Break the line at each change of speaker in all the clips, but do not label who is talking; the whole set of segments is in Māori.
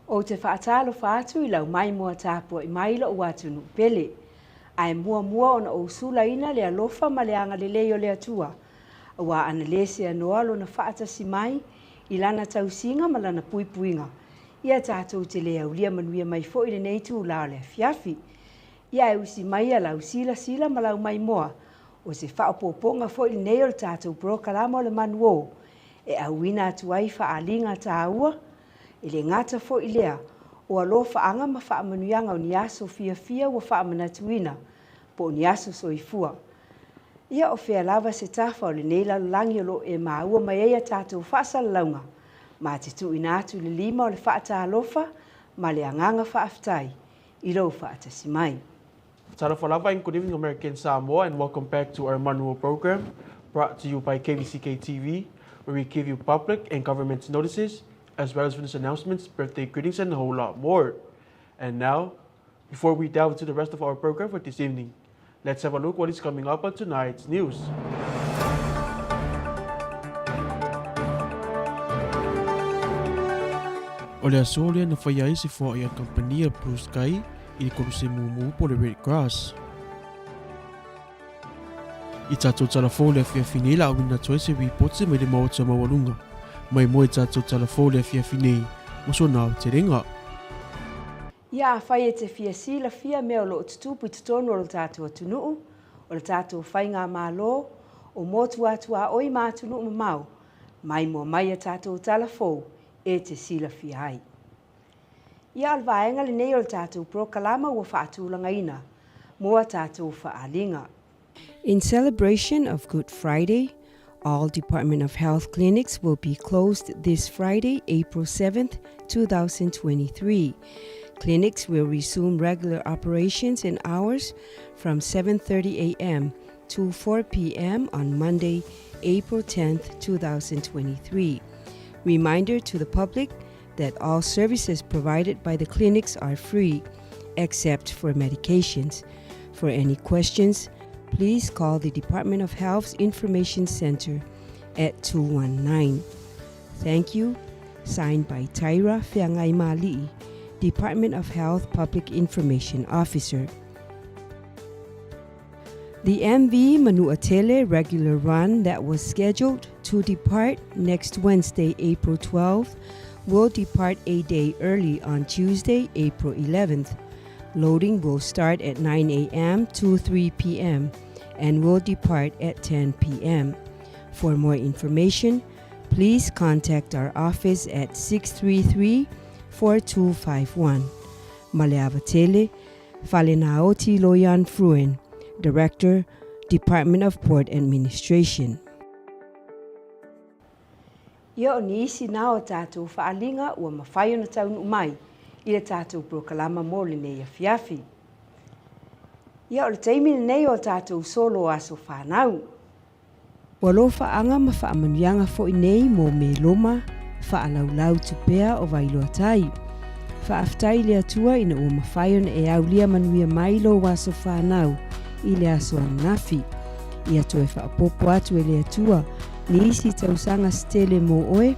O te whaatalo whaatu I lau mai mua tāpua I maila o atunu pele. Ai mua ona o sula ina le alofa ma le anga le leo le atua. Awa ana lese anoa lo na whaatasi mai I lana tausinga ma lana puipuinga. Ia tātou te lea ulia manuia mai fo I le neitu lao le fiafi. Ia e usi mai a lau sila ma lau mai moa. O se whaopoponga fo I le neo le tātou brokalama o le manuo. E auina atuai whaalinga tā ua. I le ngata fo I lea, o alo whaanga ma whaamanuianga o niaso fia ua whaamanatuina, po o niaso soifua. Ia o whea lava se tafa o le neila langi o lo e maua mai eia tātou whaasala launga, ma te tu ina atu le lima o le whaata alofa, ma le anganga whaaftai, I lo whaatasi mai.
Tarafa lava and good evening American Samoa and welcome back to our Manual program, brought to you by KVZKTV, where we give you public and government notices, as well as business announcements, birthday greetings, and a whole lot more. And now, before we delve into the rest of our program for this evening, let's have a look what is coming up on tonight's news. O le asolia na whaiai se fo I a kompania Blue Sky I konu se mumu po le Red Cross. I tatou talafo le fiafine la awina toe se ripotse me le maota mawalunga. Mai moe tatou talafo le fiafine, masona o te renga.
Ia whai e te fiasila fia mea o lo tutupu I tutonu o lo tātou atunuu, o lo tātou whainga mālo, o motu atua oi mātunuu mamau, mai mua mai a tātou talafo e te sila fia ai. Ia alvaenga le nei o lo tātou prokalama ua whaatulanga ina, mua tātou whaalinga.
In celebration of Good Friday, all Department of Health clinics will be closed this Friday, April 7th, 2023. Clinics will resume regular operations in hours from 7:30 a.m. to 4 p.m. on Monday, April 10th, 2023. Reminder to the public that all services provided by the clinics are free, except for medications. For any questions, please call the Department of Health's Information Center at 219. Thank you. Signed by Tyra Feangaimali'i, Department of Health Public Information Officer. The MV Manuatele regular run that was scheduled to depart next Wednesday, April 12th, will depart a day early on Tuesday, April 11th. Loading will start at 9 a.m. to 3 p.m. and will depart at 10 p.m. For more information, please contact our office at 633-4251. Maleavatele, Falenaoti Loyan Fruen, Director, Department of Port Administration.
Ia o ni isi na o tātou whaalinga ua mawhai ona taunu mai I le tātou prokalama mo le nei a fiafi. Ia o le teimi nei o tātou solo aso whanau.
Walo whaanga ma whaamanuianga fo I nei mo me loma, whaalaulau tupea o vailoa tai. Whaaftai le atua ina ua mawhai ona e au lia manuia mailo waso whanau I le aso anafi. Ia toe whaapopo atu e le atua, ni isi tausanga stele mo oe,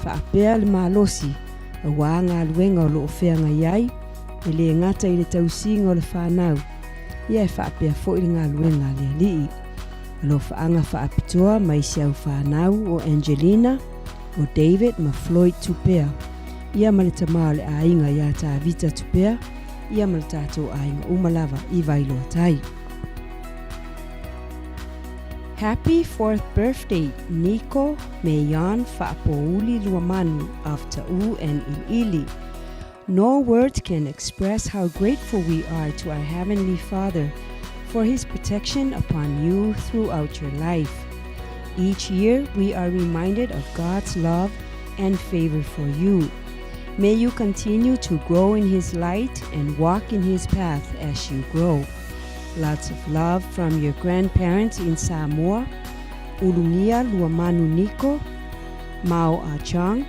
whaapea le malosi, a wanga aluenga o loo wheanga iai, e le ngata I le tausinga o le whanau, ia e whaapea fo I le ngā luenga le alii. Lo whaanga whaapitoa mai siau whanau o Angelina, o David ma Floyd tupea, ia ma le tamao le ainga ia tā vita tupea, ia ma le tātou ainga umalava I vailoa tai. Happy 4th birthday, Nico Meyan Fa'apouli Luamanu of Ta'u and Ilili. No words can express how grateful we are to our Heavenly Father for His protection upon you throughout your life. Each year, we are reminded of God's love and favor for you. May you continue to grow in His light and walk in His path as you grow. Lots of love from your grandparents in Samoa, Ulungia Luamanu Nico, Mao Achang,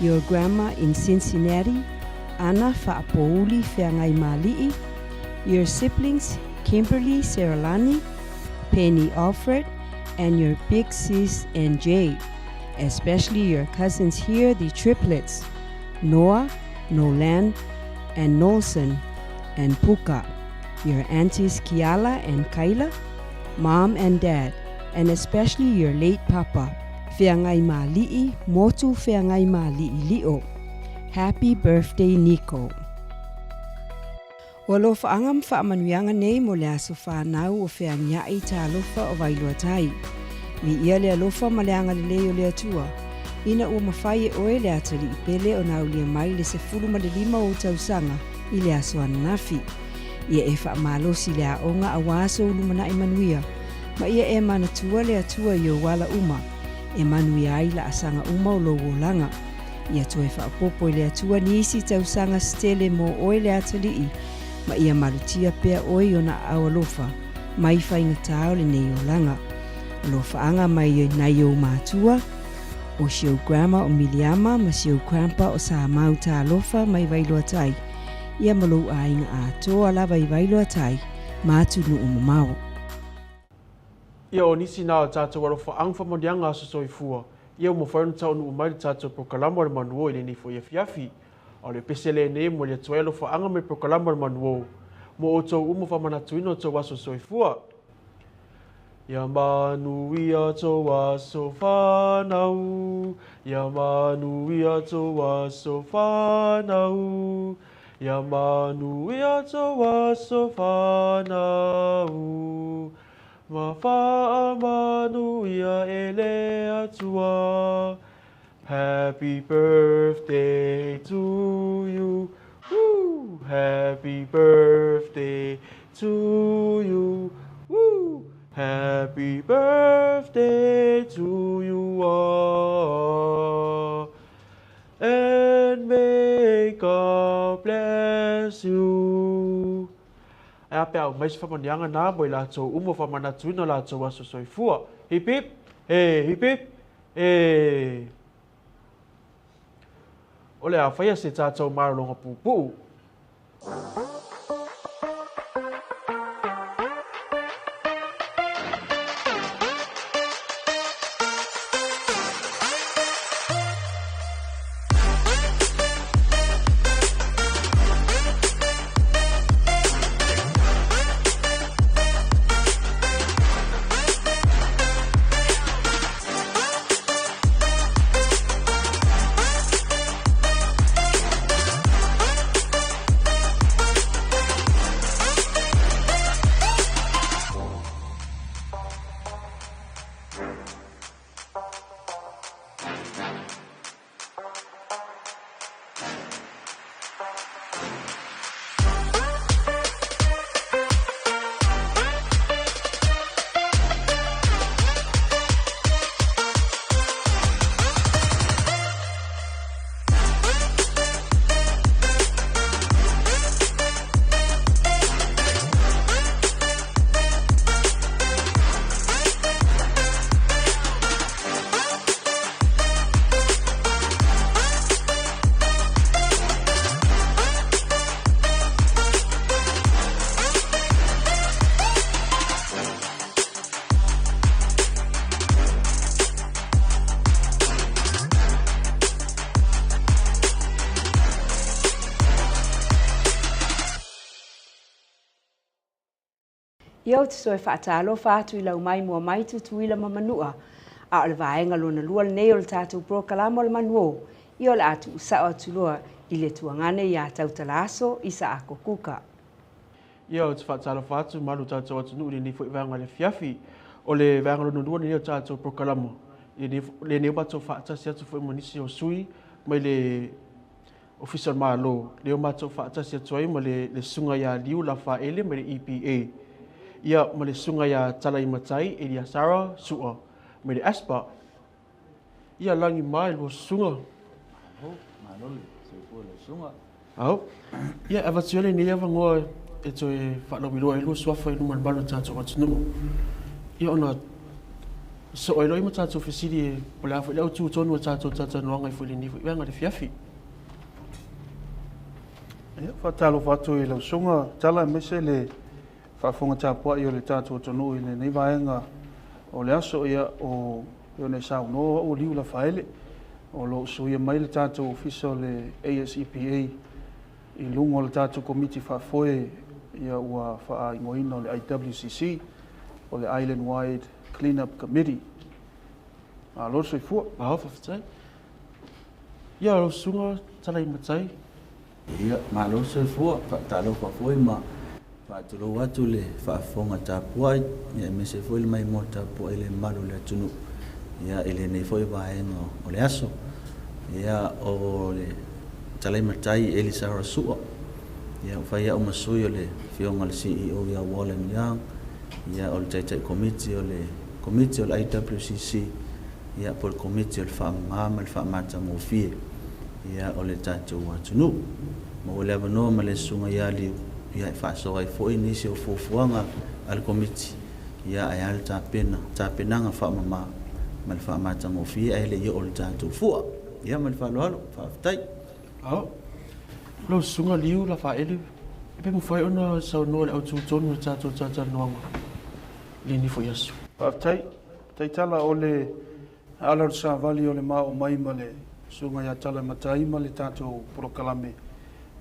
your grandma in Cincinnati, Ana Fa'apouli Feangaimali'i, your siblings Kimberly Seralani, Penny Alfred, and your big sis NJ, especially your cousins here, the triplets, Noah, Nolan and Nolson and Puka, your aunties Kiala and Kaila, Mom and Dad, and especially your late Papa, Feangai Mali'i, Motu Feangai Mali'i Li'o. Happy birthday, Nico. Ua lo whaangam whaamanuianga nei mo le aso whanau o whiangiai tā alofa o Wailuatai. Mi ia le alofa ma le anga lelei o le atua. Ina ua mawhai e oe le atali i pele o nau lia mai le se fulu ma le 5 o tausanga i le aso ananafi. Ia e whaamalosi le aonga a waso ulumana i manuia. Ma ia e manatua le atua i o wala uma. E manuia ai la asanga uma o logo langa. Ia toe whaapopo i le atua ni isi tausanga stele mo oe le atali i. Ma ia malutia pea oi o na awalofa, mai whainga tau le nei o langa. Alofa anga mai nai o mātua, o siau grandma o Miliama, ma siau grandpa o sa mauta alofa mai Wailuatai. Ia malou a inga a toa lava i Wailuatai, mātu no umamau.
Ia o nisi nā o tātou alofa angfa modianga aso soifua. Ia o mawhainu tau no umai tātou prokalama le manuo i le nifo ia fiafi. O le pesele ne mo le tuelo fa anga me prokalama le manuo. Mo o tau umo fa manatuino tau waso soifua. Ia manuia tau waso whanau. Ia manuia tau waso whanau. Ia manuia tau waso whanau. Ma wha manuia ele atua. Happy birthday to you. Woo! Happy birthday to you. Woo! Happy birthday to you all. And may God bless you. Ai apea au mai se whamanianga nā mo I lātou umo whamanatuina lātou aso soifua. Hip hip, hey, hip hip, hey. Ole a whaia se tātou maralonga pūpū.
Ia o te soe whaatalo whaatu I lau mai mua mai tutuila mamanua. A o le vaenga lona lua le nei o le tātou prokalama o le manuo. Ia o le atu usao atuloa I le tuangane I a tautalaso I sa ako kuka.
Ia o te whaatalo whaatu malu tātou atu nuu le nifo I vanga le fiafi. O le vanga lona lua le nei o tātou prokalama. Le nei o batou whaatasi atu fo imonisi o sui. Mai le official malo. Le o batou whaatasi atu ai ma le sunga ia liu la whaele mai le EPA. Ia ma le sunga ia tala I matai e lia Sara sua me le aspa. Ia langi mai lo sunga.
Manoli, se po le sunga.
Au. Ia avatuele ni ava ngoa e toe whaalomiloa e lua suafa I numan balo tātou atunumu. Ia ona so o eloi ma tātou fesiri e pole afo lau tū tonu a tātou tātanuanga I fwili nifu. Ia ngare fiafi.
Ia whatalo whatu I lau sunga tala mese le whaafonga tāpua I o le tātou tonu I le neivaenga o le aso ia o ne sau no o liu la whaele o lo suia mai le tātou ofisa le ASEPA I lungo le tātou komiti whaafoe ia ua whaingoina o le IWCC o le Island Wide Cleanup Committee. Lor soi fua.
Whaafatai. Ia lo sunga talai matai.
Ia malo soi fua talo whaafoe ma whaatolo atu le whaafonga tāpuai ia me se foi le mai mo tāpuai le malu le atunu ia ele nei foi vaenga o le aso ia o le talai matai Elisa Rasua ia whaia o masui o le fionga le CEO ia Wallen Young ia o le taitai komiti o le IWCC ia po le komiti o le whaamama le whaamata ngofie ia o le tātou atunu ma o le avanoa ma le sunga ia liu ia whaasoa I fo nisi o fufuanga al komiti ia ai al tāpenanga whaamama ma le whaamata ngofie ai le ia o le tātou fua ia ma le whaaloalo whaafitai.
Lo sunga liu la faele. Pe mo foi ona sa no le autu tonu tātou noanga. Lini fo yasu.
Tai tala o le ala sa vali o le ma o mai ma le sunga ia tala matai ma le tātou prokalame.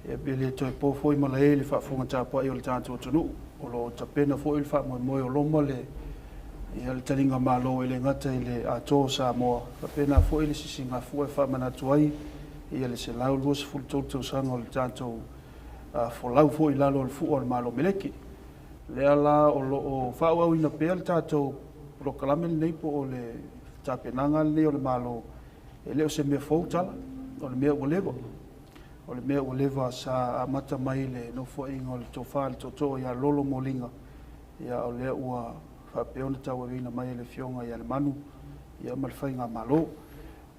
E bele toi po foi ma le whaafonga tāpua I o le tātou tonu. O lo tapena foi le whaamoe o loma le ia le taringa malo I le ngata I le ato sa moa. Tapena foi le sisinga foi whaamanatu ai ia le se lau lua se fulutoutou sanga o le tātou folau fo I lalo le fua o le malo meleki. Lea la o lo whaauauina pea le tātou prokalame le nei po o le tāpenanga le o le malo e leo se mea fautala o le mea ualewa. O le mea ualewa sa amata mai le no fo inga o le tofa le toto ia lolo molinga. Ia o lea ua whapeona tau awina mai le fionga ia le manu ia malwhainga malo.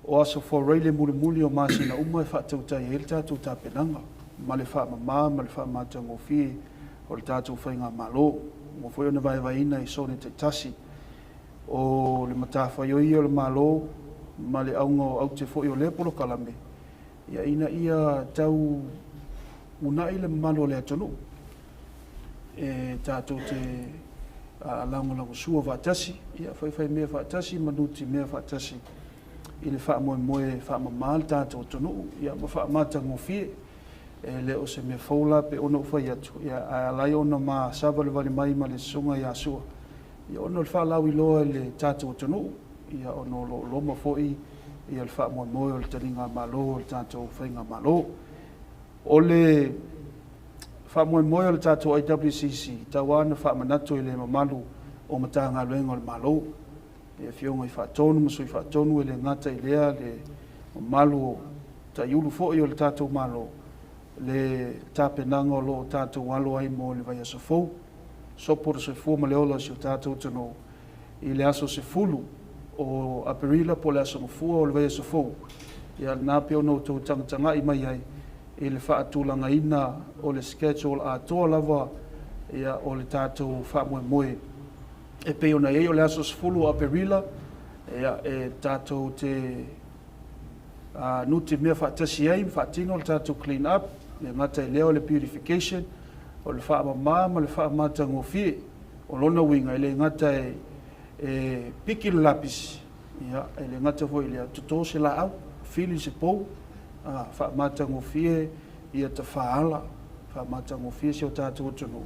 O aso fo reile muli o masina uma e whaatautai e le tātou tāpenanga. Ma le whaamama, ma le whaamata ngofi o le tātou whainga malo. Mo foi ona vaina I sone te tasi. O le matawhai o ia o le malo, ma le aunga o au te foi o le polo kalame. Ia ina ia tau unai le malo le atonu. E tātou te launga sua whaatasi. Ia whai mea whaatasi, manuti mea whaatasi. I le whaamoe whaamama le tātou tonu, ia ma whaamata ngofie, e leo se mea whaula pe ono whai atu. Ia alai ona ma saba le wale mai ma le sunga ia sua. Ia ono le whaalau I loa le tātou tonu, ia ono lo loma foi, ia le whaamoe o le taringa malo, o le tātou whainga malo. O le whaamoe o le tātou IWCC, tawana whaamanatu I le mamalu o matanga luenga o le malo. E fionga I whaatonu, maso I whaatonu e le ngata I lea, le malu ta iulu fo I o le tātou malo, le tāpenanga o lo tātou alo ai mo le vai aso fau, soporo se fua ma le ola si o tātou tano, I le aso se fulu o aperila po le aso mafua o le vai aso fau, ia nā peo no tau tangtanga I mai ai, I le whaatulanga ina o le schedule a toa lava, ia o le tātou whaamoe e pe ona e o le aso sefulu a perila e tātou te nuti mea whaatasi ai whaatino le tātou clean up le ngata I leo le purification o le whaamama ma le whaamata ngofie o lona winga I le ngata e piki le lapis e le ngata fo I le tuto se la au fili se pou whaamata ngofie ia ta whaala whaamata ngofie se o tātou tonu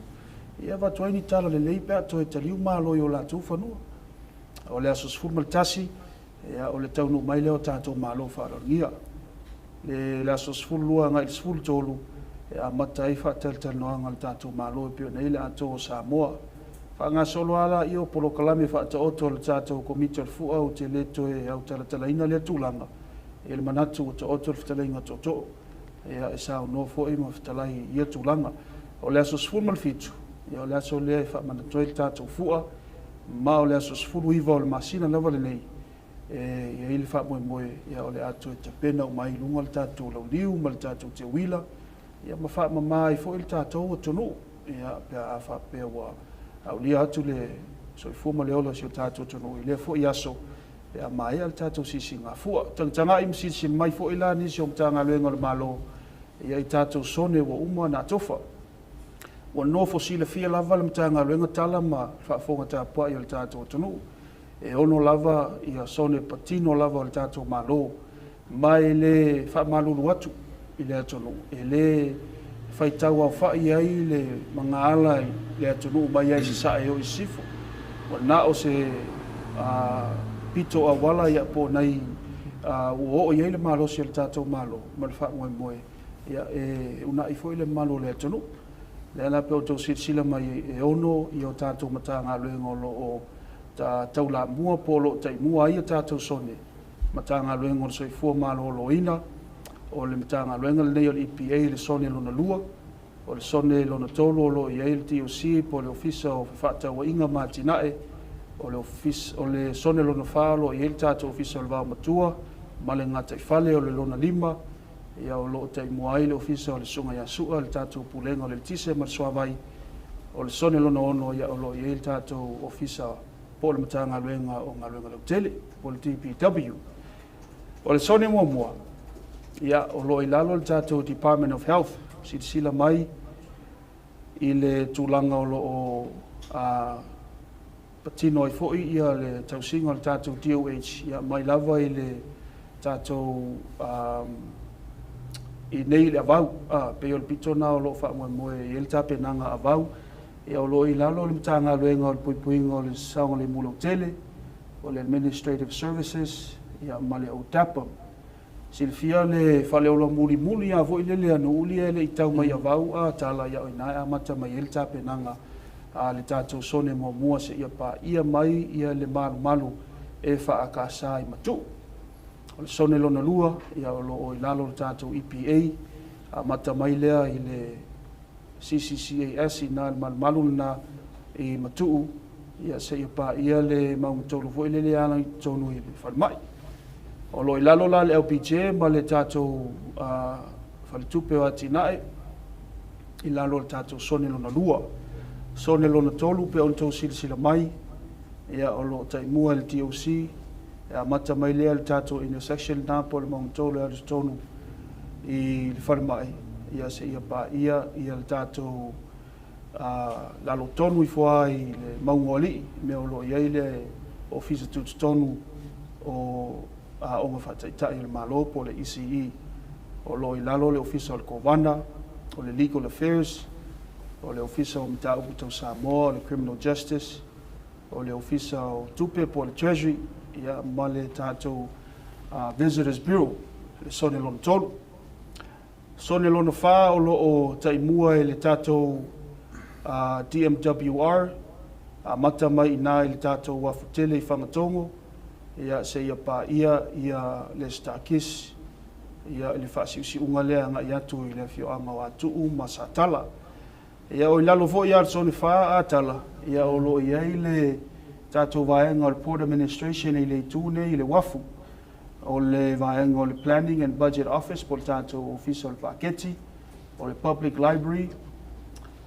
ia watu aini tala le leipe ato e taliu malo I o la tufanua. O le aso sfur maltasi, ia o le taunu mai leo tātou malo wharangia. Le aso sfur lua ngai le sfur tolu, ia mata I whaataltal noanga le tātou malo e pio nei le ato o Samoa. Whaanga solo ala I o polo kalame whaata oto le tātou komiti al fua o te leto e au talatalaina le tūlanga. E le manatu o te oto le whatalainga toto. Ia e sao no fo I ma whatalai ia tūlanga. O le aso sfur malfitu. Ia o le aso lea I whaamanatoe le tātou fua, ma o le aso sfuru iwa o le masina lava le nei. Ia I le whaamoe ia o le ato e tapena o mai lunga le tātou lauliu, ma le tātou te wila. Ia ma whaamama I fo I le tātou o tonu. Ia pia a whaapea wa au lia atu le soifuma le ola si o tātou tonu. I lea fo I aso, pia mai le tātou sisi ngā fua. Tangtanga I msisi mai fo I la nisi o mtanga luenga le malo. Ia I tātou sone wa uma na tofa. Wa no fosile fia lava le mtanga luenga tala ma whaafonga tāpua I o le tātou tonu. E ono lava I a sone patino lava o le tātou malo. mai le whaamalulu atu i le atonu. E le whaitau au whai ai le mga ala i le atonu mai ai si sae o i sifo. O na o se pito a wala ia po nei o i le malo si le tātou malo ma le wha moe ia e una i fo i le malo le atonu. Le ana pe o tau sila mai e ono i o tātou mata ngā luenga o lo o ta tau la mua polo tai mua ia tātou sone. Mata ngā luenga o soi fua malo o lo ina o le mata ngā luenga le nei o le EPA le sone lona lua o le sone lona tolo o lo i le TOC po le ofisa o whata wa inga mātinae o le sone lona whalo i le tātou ofisa o le wā matua ma le ngata i fale o le lona lima ia o lo tai mua i le ofisa o le sunga ia sua le tātou pulenga o le tise ma swavai o le sone lona ono ia o lo i le tātou ofisa po le mata ngā luenga o ngā luenga lau tele po le TPW o le sone mua ia o lo i lalo le tātou Department of Health sila mai i le tūlanga o lo o patino i foi ia le tausinga o le tātou DOH ia mai lava i le tātou i nei le avau pe o le pitona o lo wha moe i le tape nanga avau ia o lo i lalo le mta ngā luenga o le puipuinga o le saonga le mulau tele o le Administrative Services ia ma le au tapa silfia le fale o lo muli ia vo i le anu uli e le itau mai avau tala ia o ina a mata mai i le tape nanga le tātou sone mua se ia pa ia mai ia le malu e wha akasa i matu. O le sone lona lua ia o lo o i lalo le tātou EPA mata mai lea i le CCCAS i nā le malu na i matu ia se ia pa ia le maungtolu vo i le ana i tonu i le whalmai. O lo i lalo la le LPJ ma le tātou whaletupe o atinae i lalo le tātou sone lona lua. Sone lona tolu pe on tau sila mai ia o lo tai mua le DOC ia mata mai lea le tātou intersection na po le maungtolu le tonu i le whalemai ia se ia pa ia le tātou lalo tonu i fua i le maungoli me o lo iai le ofisa tutu tonu o onga whataitai le malo po le ECE o lo i lalo le ofisa o le Kovana o le Legal Affairs o le ofisa o mta upu Samoa o le Criminal Justice o le ofisa o tupe po le Treasury ia ma le tātou Visitors Bureau le sone lona tolu sone lona wha o lo o taimua e le tātou DMWR mata mai ina i le tātou wafutele i whangatongo ia se ia pa ia le stakis ia le whasiusi unga lea nga i atu i le whioanga o atuu ma satala ia o i lalo fo i sone wha atala ia o lo i le tātou vaenga o le Port Administration i le itune i le wafu o le vaenga o le Planning and Budget Office po le tātou ofisa o le Paketi o le Public Library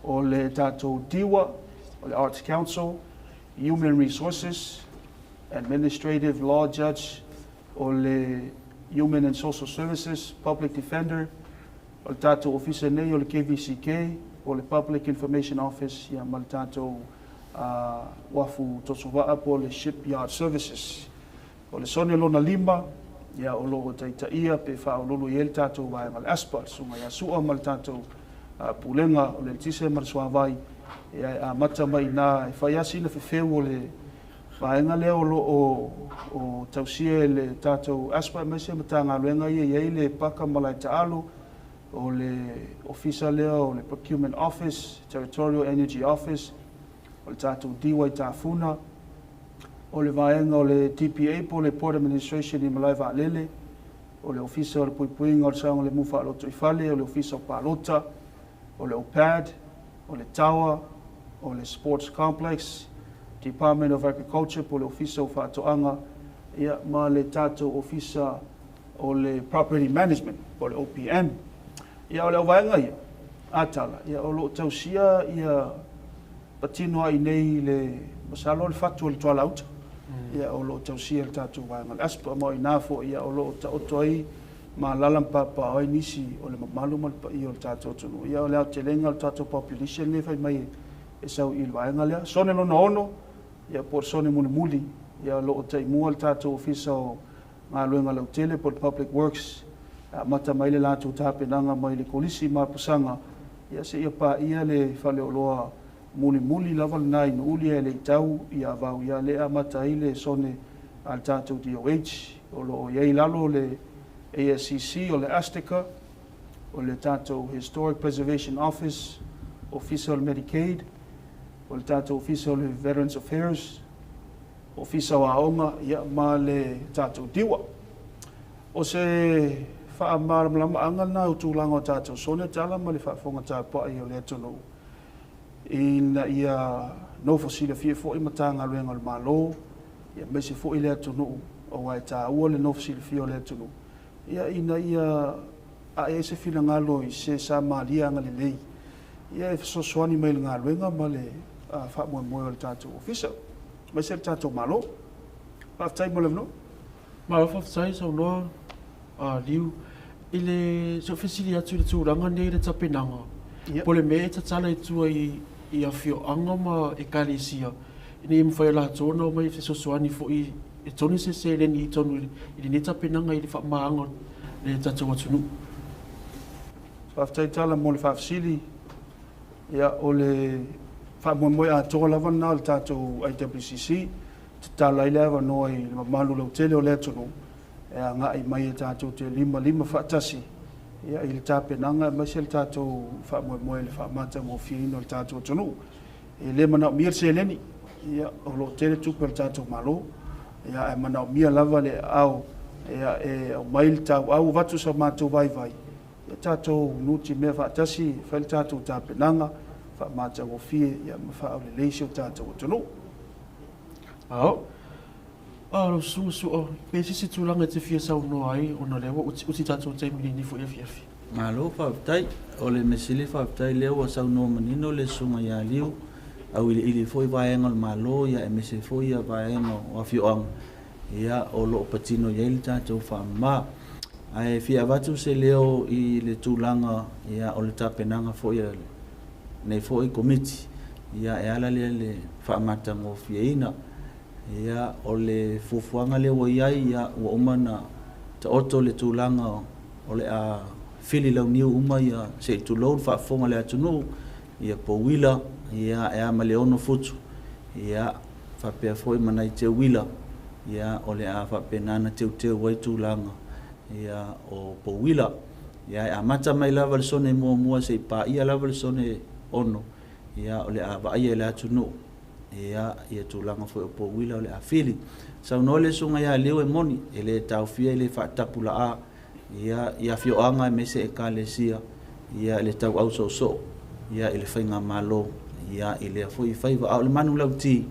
o le tātou Diwa o le Arts Council Human Resources Administrative Law Judge o le Human and Social Services Public Defender o le tātou ofisa nei o le KVZK o le Public Information Office ia ma le tātou wafu tosovaa po le Shipyard Services o le sone lona lima ia o lo taitaia pe whaolulu i le tātou vaenga le aspa sunga ia sua ma le tātou pulenga o le tise ma le suavai ia mata mai nā e whaiasi na whewheu o le vaenga leo lo o tausia le tātou aspa mai se mata ngā luenga ia le paka malai taalo o le ofisa leo o le Procurement Office Territorial Energy Office o le tātou diwa i tāwhuna o le vaenga o le TPA po le Port Administration i Malai Va'alele o le ofisa o le puipuinga o le saonga le mufa aloto i fale o le ofisa o Palota o le OPAD o le Tawa o le Sports Complex Department of Agriculture po le ofisa o whaatoanga ia ma le tātou ofisa o le Property Management po le OPM ia o le vaenga ia atala ia o lo tausia ia patino ai nei le masalo le fatu le toala out ia o lo tausia le tātou vaenga aspa mo ina fo ia o lo taoto ai ma lalam papa ai nisi o le malu mal pa i o le tātou tunu ia o le telenga le tātou population le fai mai e sau i le vaenga lea sone lona ono ia por sone muli ia lo tai mua le tātou ofisa o ngā luenga lau tele po Public Works, mata mai le lātou tāpenanga mai le kolisi mapusanga, ia se ia pā ia le whale o loa muli lava nai no uli e le tau ia vau ia le amata i le sone al tātou DOH, o lo o iei lalo le ASCC o le Azteca, o le tātou Historic Preservation Office, Official Medicaid, o le tātou Official Veterans Affairs, Official Aonga, ia ma le tātou diwa. O se whaamaramlama anga nā utulanga o tātou sone tala ma le whaafonga tāpua i o le atunu. Ina ia no fosila fie fo i matanga luenga le malo, ia mese fo i le atunu o wai tā ua le no fosila fie o le atunu. Ia ina ia a e se fila ngalo i se sa malia anga le lei. Ia e sosoani mai le ngā luenga ma le whaamoe o le tātou official. Mai se le tātou malo. Whaafitai mo le mno?
Ma whaafitai sa unoa liu i le so fesili atu le tūranga nei le tapenanga. Po le mea e tatala i tua i a fio anga ma e kalesia. I ne mwhai la tōna o mai se sosoani fo i e tonu se le ni i tonu i le ne tapenanga i le whaamaanga le tātou atunu.
Whaafitai tala mo le whaafisili ia o le whaamoemoe a tō lava nā le tātou IWCC, tala i lewa no i le mamalu lau tele o le atunu. Ea ngā i mai e tātou te lima whaatasi. Ia i le tāpenanga, mai se le tātou whaamoemoe le whaamata mo whiino le tātou atunu. E le manao mia se leni, ia o lo tele tupe le tātou malo. Ia e manao mia lava le au, ia e au mai le tāu au watu sa mātou vai. Ia tātou nuti mea whaatasi, whai le tātou tāpenanga, whaamata mo whie, ia ma whaau le leisi o tātou atunu.
Ao. Lo su pe si tulanga te fia sa no ai ona lewa uti tātou te mini fo e fia.
Malo whaafitai, o le mesili whaafitai leo a sau no manino le sunga ia liu, au ili foi vaenga le malo, ia e mese foi ia vaenga o awhioanga. Ia o lo patino ia ili tātou whaama. Ai fia watu se leo i le tūlanga, ia o le tāpenanga foi ia nei foi komiti. Ia e ala le whaamata ngō fia ina. Ia o le fufuanga le wa iai ia ua umana ta oto le tūlanga o le a fili lau niu uma ia se tūlou whaafonga le atunu ia powila ia e ama le ono futu ia whapea foi mana i te wila ia o le a whapea nana teu wai tūlanga ia o powila ia e amata mai lava le sone mua se pa ia lava le sone ono ia o le a vaia le atunu ia tūlanga foi o powila o le a fili. Sau no le sunga ia leo e moni, e le tauwhia i le whaatapula a, ia whioanga e mese e kālesia, ia le tau au so, ia i le whainga malo, ia i le foi whaiva au le manu lau ti,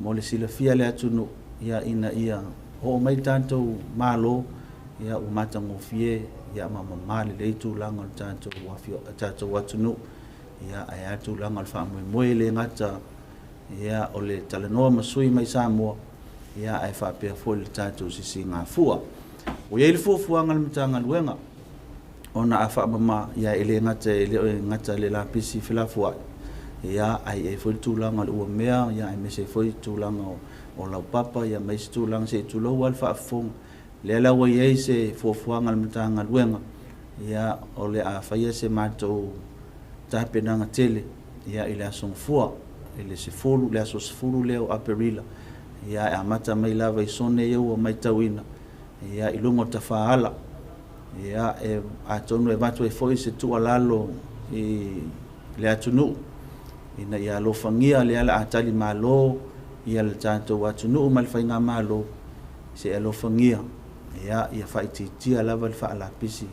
mo le sila fia le atunu, ia ina ia ho mai tātou malo, ia umata ngofie, ia mamamale le tūlanga le tātou atunu, ia ai tūlanga le whaamoe le ngata, ia o le talanoa masui mai Samoa ia ai whapea fo le tātou sisi ngā fua. O ia ili fuafuanga le matanga luenga ona a whaamama ia ele ngata le lapisi whilafua ia ai e fwoi tūlanga le ua mea ia ai mese fwoi tūlanga o lau papa ia mai se tūlanga se tūlau al whaafonga le alawa ia se fuafuanga le matanga luenga ia o le a whaia se mātou tāpenanga tele ia i le asong fua ele se fulu le aso se fulu leo aperila ia e amata mai lava i sone iau o mai tauina ia i lungo tafaala ia e atonu e vatu e foi se tua lalo i le atunu ina ia alofangia le ala atali malo ia le tātou atunu ma le whainga malo se alofangia ia whaititia lava le whaalapisi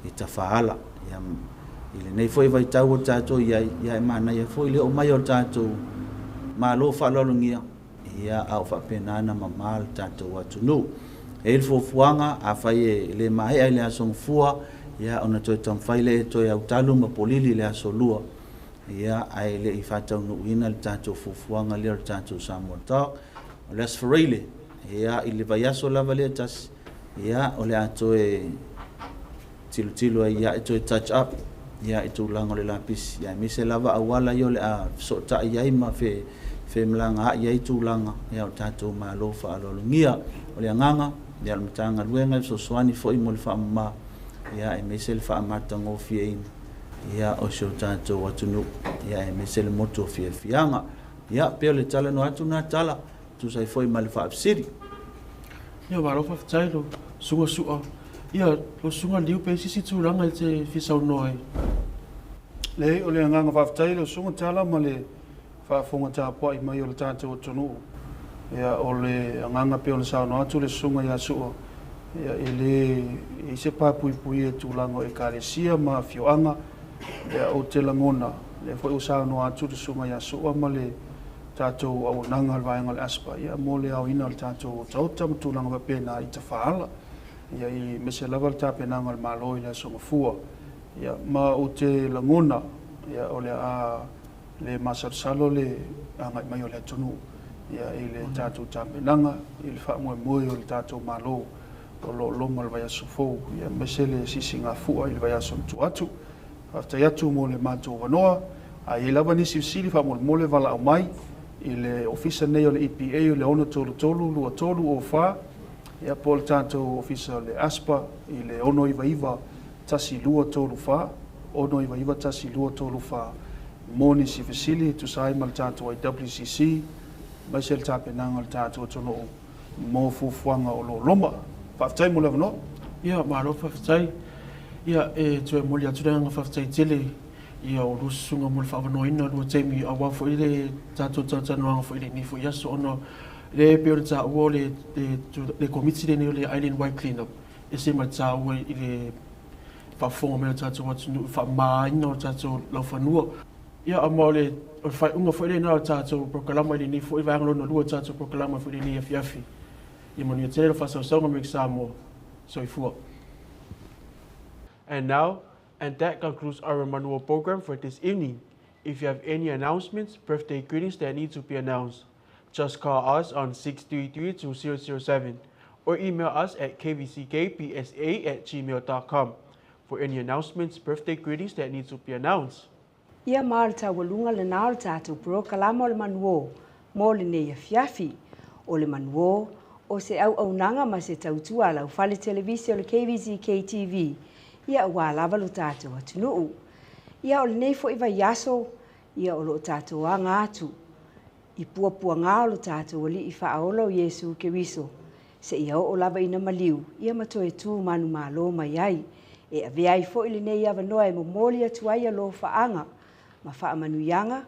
i tafaala ia ile nei foi vai tau o tātou ia e mana ia foi le o mai o tātou malo whaalolungia ia au whapenana ma mal tātou atunu e il fuafuanga a whai e le mai ai le asong fua ia ona toi tamwhaile e toi au talu ma polili le aso lua ia ai le i whatau nuina le tātou fuafuanga le tātou Samoa Talk o le asfareile ia i le vai aso lava le tas ia o le ato e tilo ia e toi touch up ia i tūlanga le lapis ia mise lava awala i o le a sota iai ma fe mlanga ia i tūlanga ia o tātou malo whaalolungia o le anganga ia le matanga luenga so swani fo i mo le whaama ia e mese le whaamata ngofia ina ia o seo tātou atunu ia e mese le moto fia fianga ia peo le tala no atu na tala tu sai foi ma le whaapsiri
ia waro whaftai lo sunga sua ia lo sunga liu pe sisi tūranga te fisau noi
le o le nganga whaftai lo sunga tala ma le whaafonga tāpua i mai o le tātou atunu ia o le nganga peo le sao no atu le sunga ia sua ia i se papui pui e tūlanga e kāresia ma fioanga ia o te langona le foi o sao no atu le sunga ia sua ma le tātou au nanga le vaenga le aspa ia mo le au ina le tātou tauta ma tūlanga wa pena i ta whaala ia i mese lava le tāpenanga le malo i le songa fua ia ma o te langona ia o le a le masarsalo le anga mai o le atunu ia i le tātou tāpenanga i le wha moe o le tātou malo o lo longa le vaya sofou ia mese le sisi ngā fua i le vaya sontu atu haftai atu mo le mātou wanoa a i lava nisi usili wha mo le vala au mai i le ofisa nei o le EPA o le ono tolu lua tolu o wha ia po le tātou ofisa le ASPA i le ono iwa tasi lua tolu wha ono iwa tasi lua tolu wha moni si fasili tu sai ma le tātou i WCC mai se le tāpenanga le tātou tono mo fufuanga o lo loma whaftai mo lewa no?
ia maro whaftai ia e tue moli aturanga whaftai tele ia o rusunga mo le whaavanoina lua teimi awa fo i le tātou tātanoanga fo i le nifo iaso ono le peo le tā ua le komiti le neo le Island Wide Cleanup e se mai tā ua i le whaafonga me le tātou atunu whaamaina o tātou lau whanua ia ama o le whai unga fo i le nao tātou prokalama i le nifo i vaangalono lua tātou prokalama fo i le ni afiafi ia manu ia tele whasausaunga me ki Samoa soifua. And now, and that concludes our Manual program for this evening. If you have any announcements, birthday greetings that need to be announced, just call us on 633-2007 or email us at kvzkpsa@gmail.com for any announcements, birthday greetings that need to be announced.
Ia Marta walunga le nao le tātou prokalama o le manuo, mo le nei afiafi o le manuo o se au nanga ma se tautua lau fale televisi o le KVZKTV. Ia ua lava lo tātou atunuu. Ia o le nei fo iwa yaso, ia o lo tātou a ngātu. I puapua ngā o lo tātou ali I whaaolo o Yesu Keriso. Se ia o lava ina maliu, ia matoe tū manu mālo mai ai. E ave ai fo ili nei awa noa e momoli atu ai a lo whaanga. Ma wha manuianga,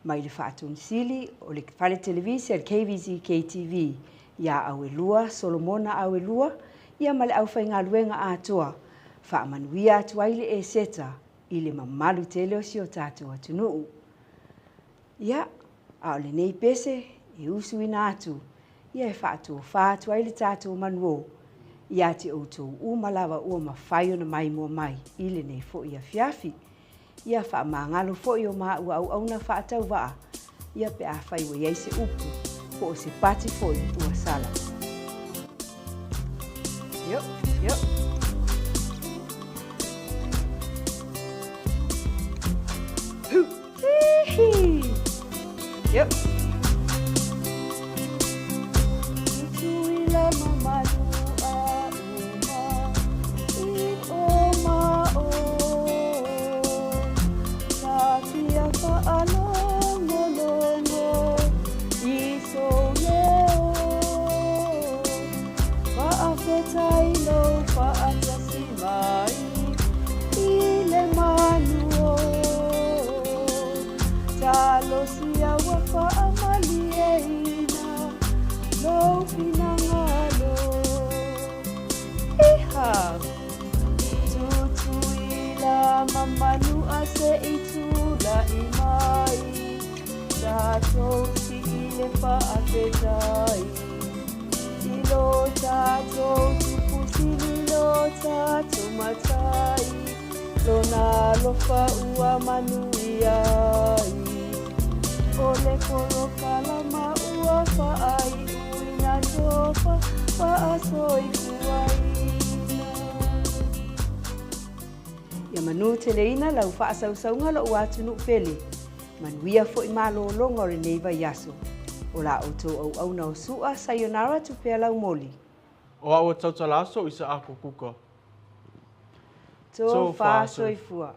mai le whaatun sili o le whale televisi al KVZKTV. Ia au e lua, Solomona au e lua, ia male au whai ngā luenga ātoa. Wha manuia atu ai le e seta, I le mamalu tele o si o tātou atunuu. Ia, a le nei pese, e usu ina atu. Ia e whaatu o whaatu ai le tātou manuo. Ia te outou umalawa ua mawhai o na mai mua mai, I le nei fo ia fiafi. Ia wha maangalo fo I o maa ua au au na whaatau waa. Ia pe a whai wa iei se upu, fo o se pati fo I ua sala. Yo. Yep. Tuila mamadu a uma I oma o Satia fa alongo longo I soleo Fa afetai lo fa afasimai I le manuo Talo sia wafa amalieina Lo finangalo Iha Tutuila mamanu ase itula imai Tato si ile fa apetai Ilo tato tupusili lo tato matai Lona lofa ua manuiai Ole koro kalama ua whaai uina tofa whaasoi kuaina. Ia manu teleina lau whaasausaunga lo ua tunu pele. Manuia fo I malo longa o le neiva yaso. O la auto au au na o sua sayonara tu pea lau moli.
O aua tautalaso i sa ako kuka.
Tō whā soifua.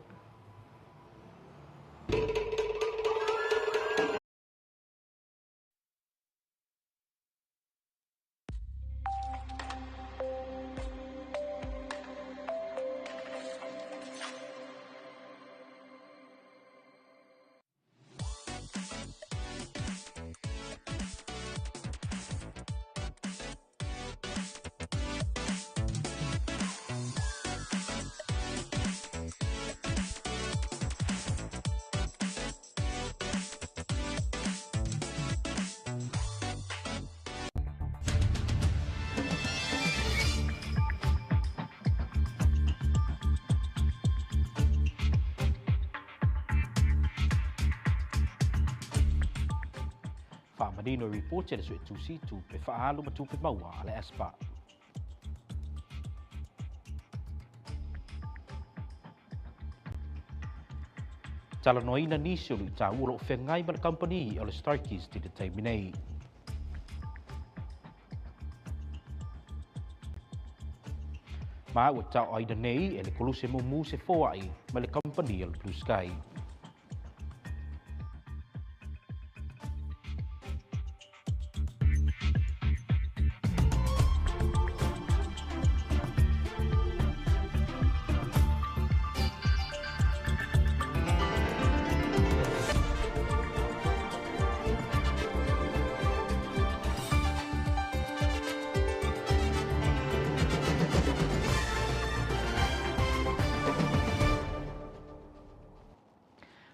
Whaamanino report le sui tusi tu pe whaalu ma tu pe maua ale espa. Tala noina nisi o lui tā ulo whengai ma le company o le Starkeys ti te teimi nei. Ma ua tau aida nei e le koluse mo se foai ma le company o le Blue Sky.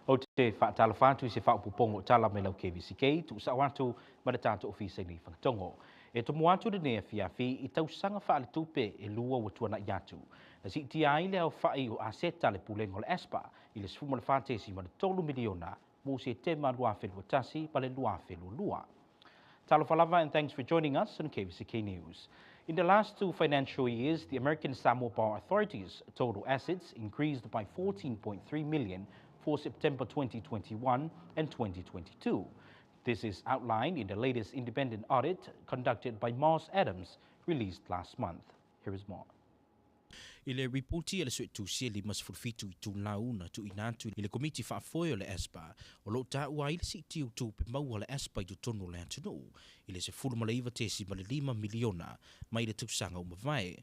O te whaatala whātu i se whaupupongo tala me lau KVZK, tu sa watu ma le tātou ofisa ni whakatongo. E to moatu de nea fiafi i tau sanga whaale tupe e lua watuana i atu. Na si ti ai leo whai o aseta le pulengo le espa i le sfuma le whātesi ma le 3 miliona mo se te marua whenua tasi pa le lua whenua lua. Talo falava and thanks for joining us on KVZK News. In the last 2 financial years, the American Samoa Bar Authority's total assets increased by 14.3 million for September 2021 and 2022. This is outlined in the latest independent audit conducted by Mars Adams, released last month. Here is more.
I le ripoti le sui tusia li mas fulfitu i tu launa tu inatu i le komiti whaafoe o le espa o lo ta ua i le si tiu tu pe maua le espa i tu tonu le atunu i le se fulu malaiva tesi ma le 5 miliona mai le tuksanga o mawai.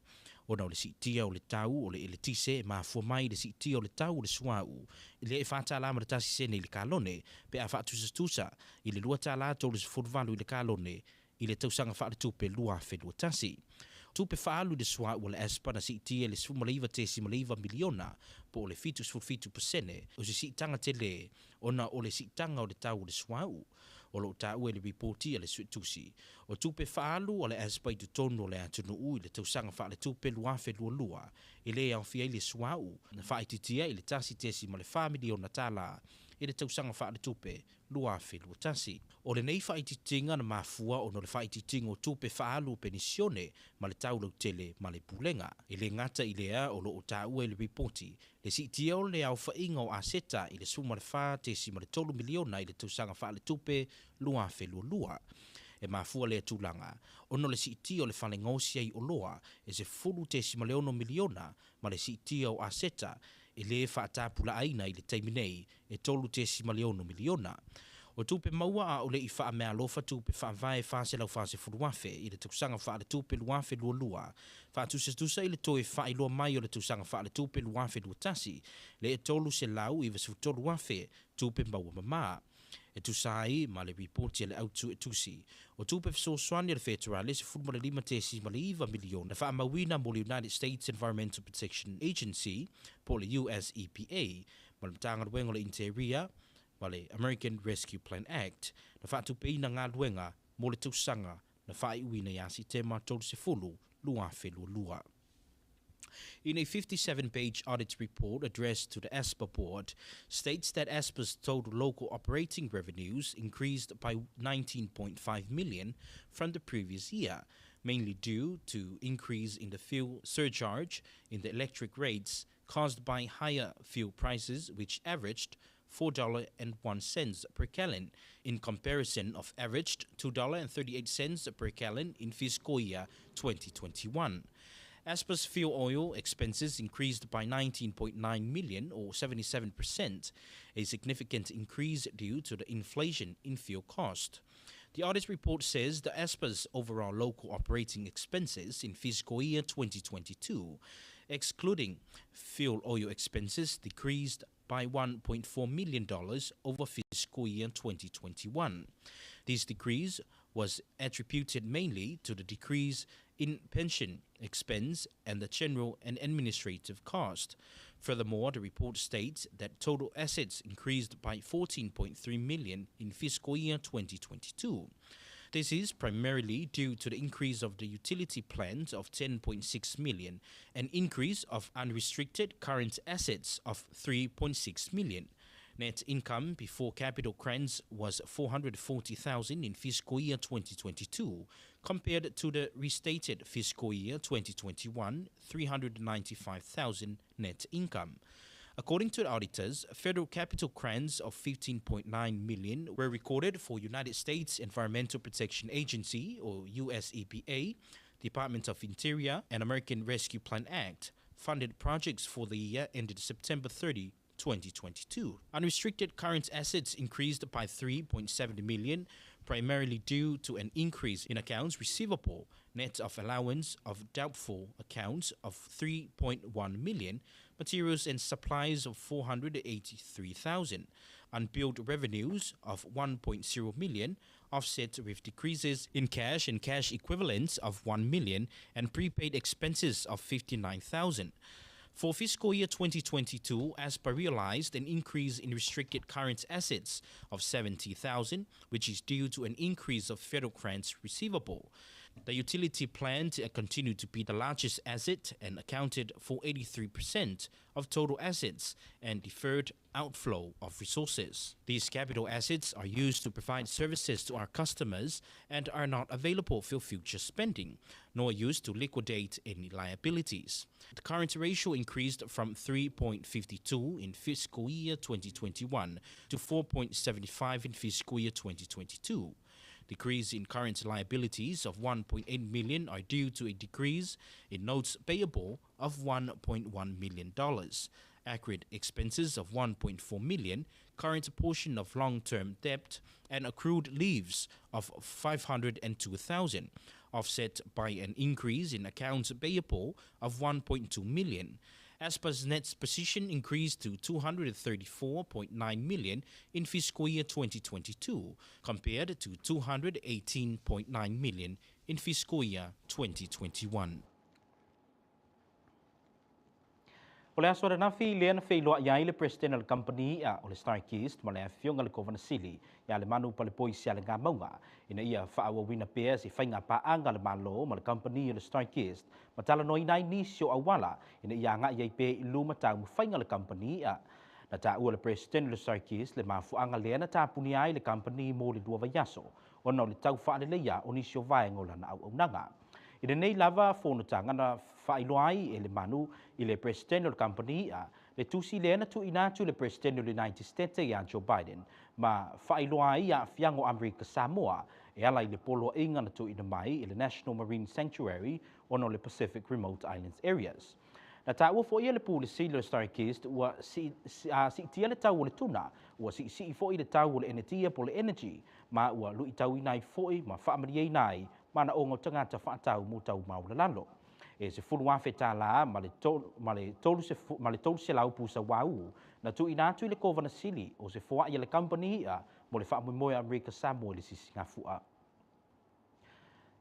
O na o le si tia o le tau o le ele tise ma fua mai le si tia o le tau o le suau i le e whata alama le tasi sene i le kalone pe a whatusa tusa i le lua ta la tau le se fulu valu i le kalone i le tausanga whaare tupe lua whenua tasi. Tupe whaalu de swa o le espa na si tia le sfumalaiva tesi malaiva miliona po o le fitu persene o se si tanga te le ona o le si tanga o le tau o le swau o lo tau e le reporti a le suitusi. O tupe whaalu o le espa i tu tonu o le atunu ui le tausanga wha le tupe luafe lua i le au fia i le swau na wha ititia i le tasi tesi ma le 5 miliona tala i le tausanga wha le tupe luafe lua tasi. O le nei wha ititinga na mafua o no le wha ititinga o tupe whaalu penisione ma le taulau tele ma le pulenga. I le ngata i lea o lo o tau e le reporti le si tia o le au whainga o aseta i le suma le wha tesi ma le 3 miliona i le tausanga wha le tupe luafe lua. E mafua le tulanga. Ono le siiti o le whale ngosia i oloa e se fulu te simaleono miliona ma le siiti o aseta e le whaatapula aina i le taiminei e tolu te simaleono miliona. O tupe maua a ole i wha mea lofa tupe wha vae whase lau whase furuafe i le tukusanga wha le tupe luafe lua. Wha tusa i le toe wha i loa mai o le tukusanga wha le tupe luafe tasi le e tolu se lau i vasu tolu wafe tupe maua mama. E tusai ma le reporti le autu e tusi. O tupe fisoswani le federale se fulma le 5 tesi ma le 5 miliona wha mawina mo le United States Environmental Protection Agency po le US EPA ma le mtanga ruengo le Interior ma le American Rescue Plan Act na wha tupe na ngā ruenga mo le tusanga na wha i uina yasi te mātou se fulu luafe lua. In a 57-page audit report addressed to the ESPA board, states that ESPA's total local operating revenues increased by 19.5 million from the previous year, mainly due to increase in the fuel surcharge in the electric rates caused by higher fuel prices, which averaged $4.01 per gallon, in comparison of averaged $2.38 per gallon in fiscal year 2021. Aspa's fuel oil expenses increased by 19.9 million or 77%, a significant increase due to the inflation in fuel cost. The audit report says the Aspa's overall local operating expenses in fiscal year 2022, excluding fuel oil expenses, decreased by $1.4 million over fiscal year 2021. This decrease was attributed mainly to the decrease in pension expense and the general and administrative cost. Furthermore, the report states that total assets increased by $14.3 million in fiscal year 2022. This is primarily due to the increase of the utility plans of $10.6 million, an increase of unrestricted current assets of $3.6 million. Net income before capital grants was $440,000 in fiscal year 2022, compared to the restated fiscal year 2021 $395,000 net income. According to the auditors, federal capital grants of $15.9 million were recorded for United States Environmental Protection Agency, or US EPA, Department of Interior, and American Rescue Plan Act, funded projects for the year ended September 30, 2022. Unrestricted current assets increased by $3.7 million, primarily due to an increase in accounts receivable, net of allowance of doubtful accounts of $3.1 million, materials and supplies of $483,000, unbilled revenues of $1.0 million, offset with decreases in cash and cash equivalents of $1 million, and prepaid expenses of $59,000. For fiscal year 2022, ASPA realized an increase in restricted current assets of $70,000, which is due to an increase of federal grants receivable. The utility plant continued to be the largest asset and accounted for 83% of total assets and deferred outflow of resources. These capital assets are used to provide services to our customers and are not available for future spending, nor used to liquidate any liabilities. The current ratio increased from 3.52 in fiscal year 2021 to 4.75 in fiscal year 2022. Decrease in current liabilities of $1.8 million are due to a decrease in notes payable of $1.1 million, accurate expenses of $1.4 million, current portion of long-term debt, and accrued leaves of $502,000, offset by an increase in accounts payable of $1.2 million. ASPA's net position increased to $234.9 million in fiscal year 2022, compared to $218.9 million in fiscal year 2021.
Oleh asora nafi lian fei loa ya ile president of company ole Starkist male fionga le governor sili ya le manu pale poi sia le ngamaunga ina ia fa awa wina pe si fainga pa anga le malo mal company le Starkist matala no inai ni sio awala ina ia nga ye pe lu mata mu fainga le company na ta le president le Starkist le mafu anga le na ta puni ai le company mo le dua vayaso ono le tau fa le ya oni sio vai ngola na au nanga. Ina nei lava fono tanga na whailoai e le manu i le president of the company le tusi le na tu ina tu le president of the United States ya Joe Biden ma whailoai ya fiango America Samoa e ala i le polo inga na tu ina mai i le National Marine Sanctuary ono le Pacific Remote Islands areas. Na ta ua fo ia le policy le Starkist ua si tia le tau le tuna ua si fo i le tau le energia po le energy ma ua lui tau inai fo i ma whaamari nai mana o ngā tangata whaatau mo tau maula lalo. E se fulu wafe tā la ma le tolu se lau pusa wau na tu ina tu i le kovana sili o se foa i le company mo le whaamuimoe Amerika Samoa le sisi ngā fua.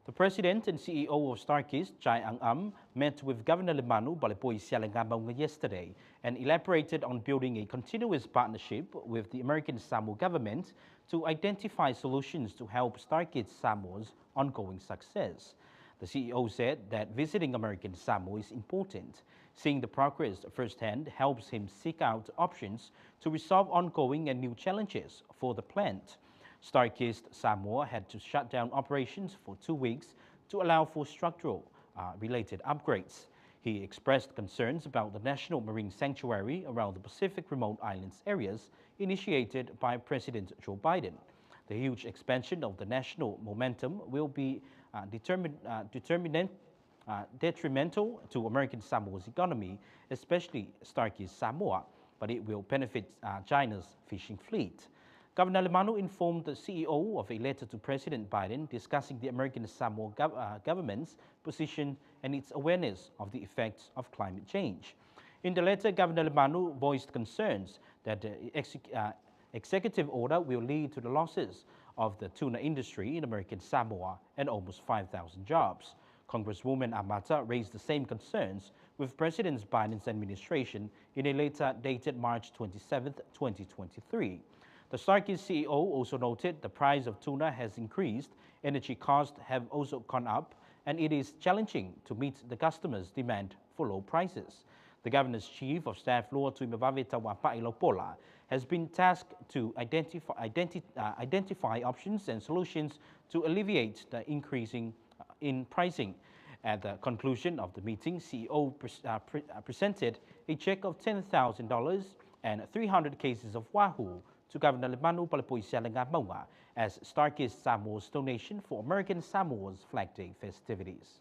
The president and CEO of Starkist, Chai Ang met with Governor Lemanu Balipoi Sialangabaunga yesterday and elaborated on building a continuous partnership with the American Samoa government to identify solutions to help Starkist Samoa's ongoing success. The CEO said that visiting American Samoa is important. Seeing the progress firsthand helps him seek out options to resolve ongoing and new challenges for the plant. Starkist Samoa had to shut down operations for 2 weeks to allow for structural related upgrades. He expressed concerns about the National Marine Sanctuary around the Pacific remote islands areas initiated by President Joe Biden. The huge expansion of the national momentum will be detrimental to American Samoa's economy, especially Starkey's Samoa, but it will benefit China's fishing fleet. Governor Lemanu informed the CEO of a letter to President Biden discussing the American Samoa government's position and its awareness of the effects of climate change. In the letter, Governor Lemanu voiced concerns that the executive order will lead to the losses of the tuna industry in American Samoa and almost 5,000 jobs. Congresswoman Amata raised the same concerns with President Biden's administration in a letter dated March 27, 2023. The Starkey CEO also noted the price of tuna has increased, energy costs have also gone up, and it is challenging to meet the customers' demand for low prices. The governor's chief of staff, Lua Tuimavave Tawapailopola, has been tasked to identify options and solutions to alleviate the increasing in pricing. At the conclusion of the meeting, CEO presented a check of $10,000 and 300 cases of wahoo to Governor Lemanu Palapuisialenga Maunga as Starkey's Samoa's donation for American Samoa's Flag Day festivities.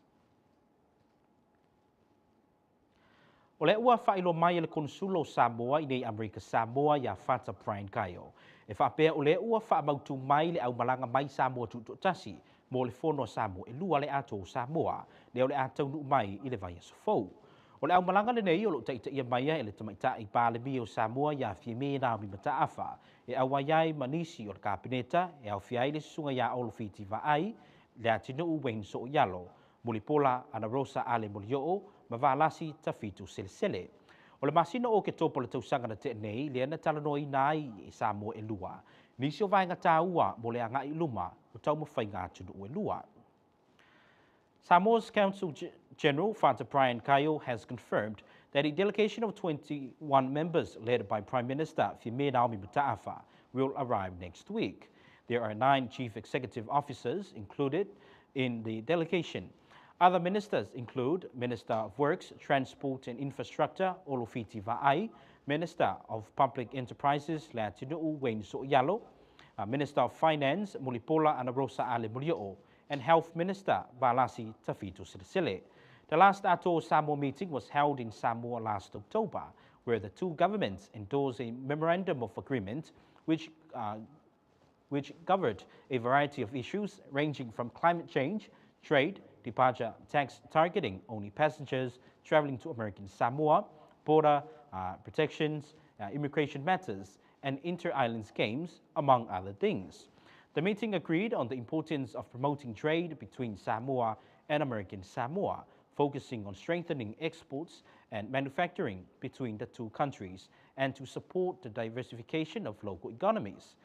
O le ua whailo mai le konsulo Samoa i nei Amerika Samoa ia Fata Brian Kayo. E whapea o le ua whaamautu mai le au malanga mai Samoa tutotasi mo le fono Samoa e lua le ato Samoa le o le atau nu mai i le vai asofou. O le au malanga le nei o lo taita ia mai e le tamaita i pāle mi o Samoa ia fieme na mi mata afa e awa iai manisi o le kapineta e au fiai le sunga ia olo fiti vai le atinu u wen so yalo Mulipola ana Rosa ale Mulio ma valasi tafitu sele. O le masino o ke topo le tausanga na te nei le ana talanoi nai i Samoa e lua. Nisi o vai ngata ua mo le anga i luma o tau mo whai ngā tunu e lua. Samoa's Council General Fata Brian Kayo has confirmed that a delegation of 21 members led by Prime Minister Fieme Naomi Mataafa will arrive next week. There are 9 chief executive officers included in the delegation. Other ministers include Minister of Works, Transport and Infrastructure, Olufiti Va'ai, Minister of Public Enterprises, Latinu Wayne So'yalo, Minister of Finance, Mulipola Anarosa Ale Mulio, and Health Minister, Balasi Tafitu Sirisile. The last ATO Samoa meeting was held in Samoa last October, where the two governments endorsed a memorandum of agreement which covered a variety of issues ranging from climate change, trade, departure tax targeting only passengers traveling to American Samoa, border protections, immigration matters, and inter-islands games, among other things. The meeting agreed on the importance of promoting trade between Samoa and American Samoa, focusing on strengthening exports and manufacturing between the two countries, and to support the diversification of local economies.